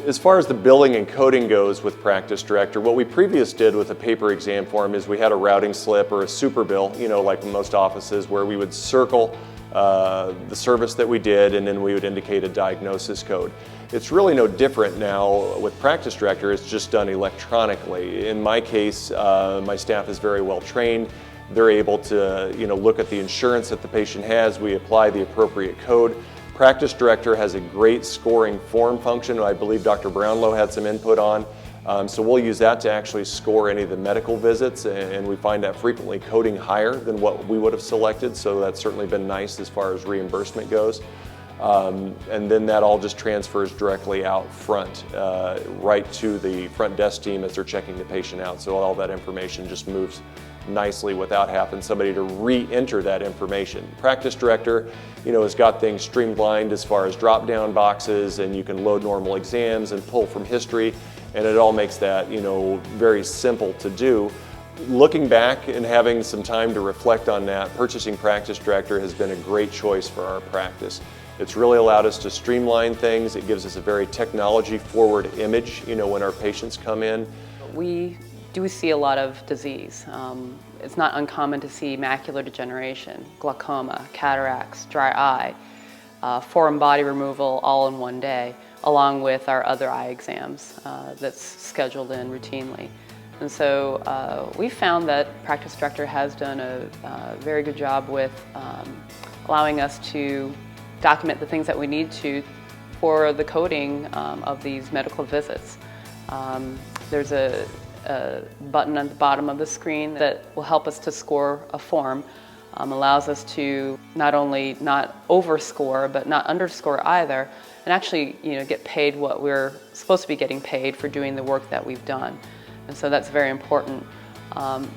As far as the billing and coding goes with Practice Director, what we previously did with a paper exam form is we had a routing slip or a super bill, like most offices, where we would circle the service that we did, and then we would indicate a diagnosis code. It's really no different now with Practice Director. It's just done electronically. In my case, my staff is very well trained. They're able to look at the insurance that the patient has. We apply the appropriate code. Practice Director has a great scoring form function. I believe Dr. Brownlow had some input on. So we'll use that to actually score any of the medical visits, and we find that frequently coding higher than what we would have selected, so that's certainly been nice as far as reimbursement goes. And then that all just transfers directly out front, right to the front desk team as they're checking the patient out. So all that information just moves nicely without having somebody to re-enter that information. Practice Director, has got things streamlined as far as drop-down boxes, and you can load normal exams and pull from history, and it all makes that, very simple to do. Looking back and having some time to reflect on that, purchasing Practice Director has been a great choice for our practice. It's really allowed us to streamline things. It gives us a very technology-forward image, when our patients come in. We do see a lot of disease. It's not uncommon to see macular degeneration, glaucoma, cataracts, dry eye, foreign body removal all in one day, along with our other eye exams that's scheduled in routinely. And so we found that Practice Director has done a very good job with allowing us to document the things that we need to for the coding of these medical visits. There's a button at the bottom of the screen that will help us to score a form. Allows us to not only not overscore but not underscore either, and actually get paid what we're supposed to be getting paid for doing the work that we've done. And so that's very important.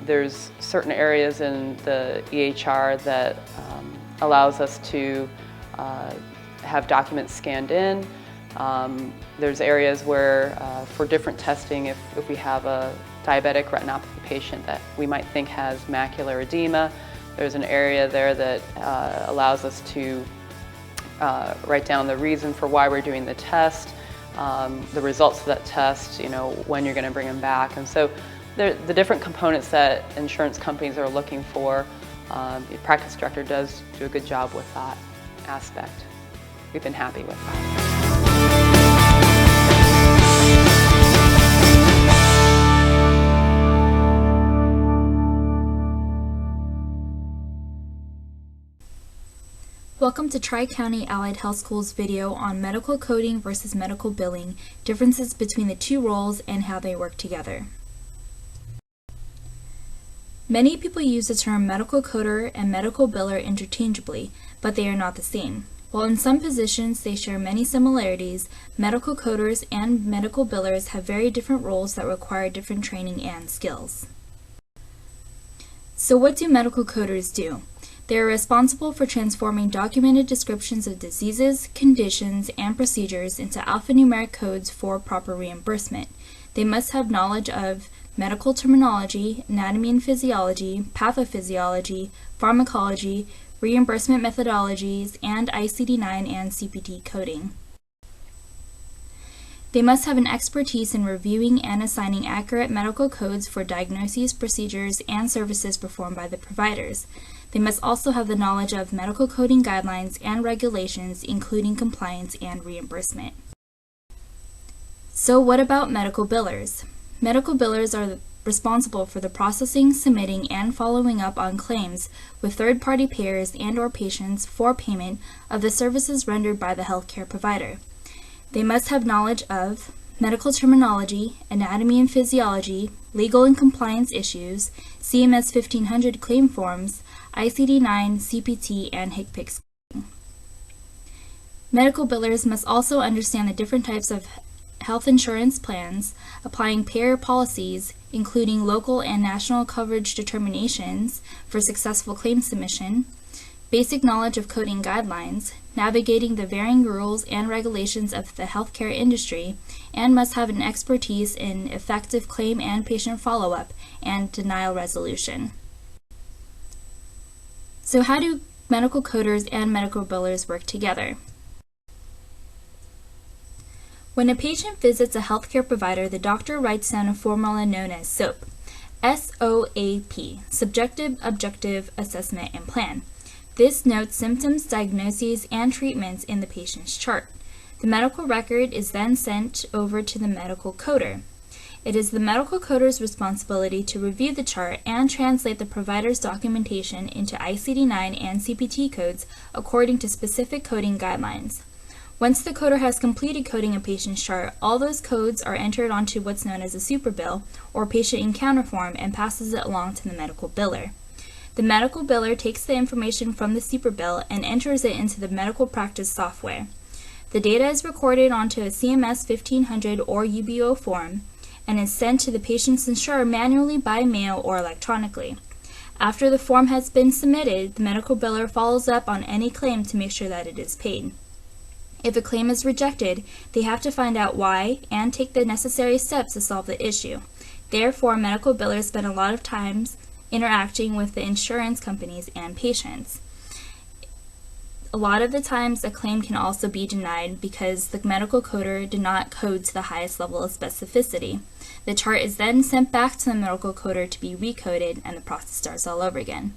There's certain areas in the EHR that allows us to have documents scanned in. There's areas where for different testing, if we have a diabetic retinopathy patient that we might think has macular edema, there's an area there that allows us to write down the reason for why we're doing the test, the results of that test, when you're going to bring them back. And so the different components that insurance companies are looking for, Practice Director does do a good job with that aspect. We've been happy with that. Welcome to Tri-County Allied Health School's video on medical coding versus medical billing, differences between the two roles and how they work together. Many people use the term medical coder and medical biller interchangeably, but they are not the same. While in some positions they share many similarities, medical coders and medical billers have very different roles that require different training and skills. So what do medical coders do? They are responsible for transforming documented descriptions of diseases, conditions, and procedures into alphanumeric codes for proper reimbursement. They must have knowledge of medical terminology, anatomy and physiology, pathophysiology, pharmacology, reimbursement methodologies, and ICD-9 and CPT coding. They must have an expertise in reviewing and assigning accurate medical codes for diagnoses, procedures, and services performed by the providers. They must also have the knowledge of medical coding guidelines and regulations, including compliance and reimbursement. So what about medical billers? Medical billers are responsible for the processing, submitting, and following up on claims with third-party payers and/or patients for payment of the services rendered by the healthcare provider. They must have knowledge of medical terminology, anatomy and physiology, legal and compliance issues, CMS 1500 claim forms, ICD-9, CPT, and HCPCS. Medical billers must also understand the different types of health insurance plans, applying payer policies, including local and national coverage determinations for successful claim submission, basic knowledge of coding guidelines, navigating the varying rules and regulations of the healthcare industry, and must have an expertise in effective claim and patient follow-up and denial resolution. So how do medical coders and medical billers work together? When a patient visits a healthcare provider, the doctor writes down a formula known as SOAP, S-O-A-P, Subjective Objective Assessment and Plan. This notes symptoms, diagnoses, and treatments in the patient's chart. The medical record is then sent over to the medical coder. It is the medical coder's responsibility to review the chart and translate the provider's documentation into ICD-9 and CPT codes according to specific coding guidelines. Once the coder has completed coding a patient's chart, all those codes are entered onto what's known as a super bill or patient encounter form and passes it along to the medical biller. The medical biller takes the information from the super bill and enters it into the medical practice software. The data is recorded onto a CMS 1500 or UBO form and is sent to the patient's insurer manually by mail or electronically. After the form has been submitted, the medical biller follows up on any claim to make sure that it is paid. If a claim is rejected, they have to find out why and take the necessary steps to solve the issue. Therefore, medical billers spend a lot of time interacting with the insurance companies and patients. A lot of the times, a claim can also be denied because the medical coder did not code to the highest level of specificity. The chart is then sent back to the medical coder to be recoded, and the process starts all over again.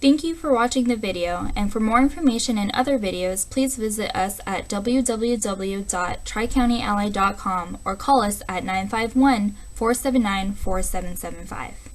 Thank you for watching the video, and for more information and other videos, please visit us at www.tricountyally.com or call us at 951-479-4775.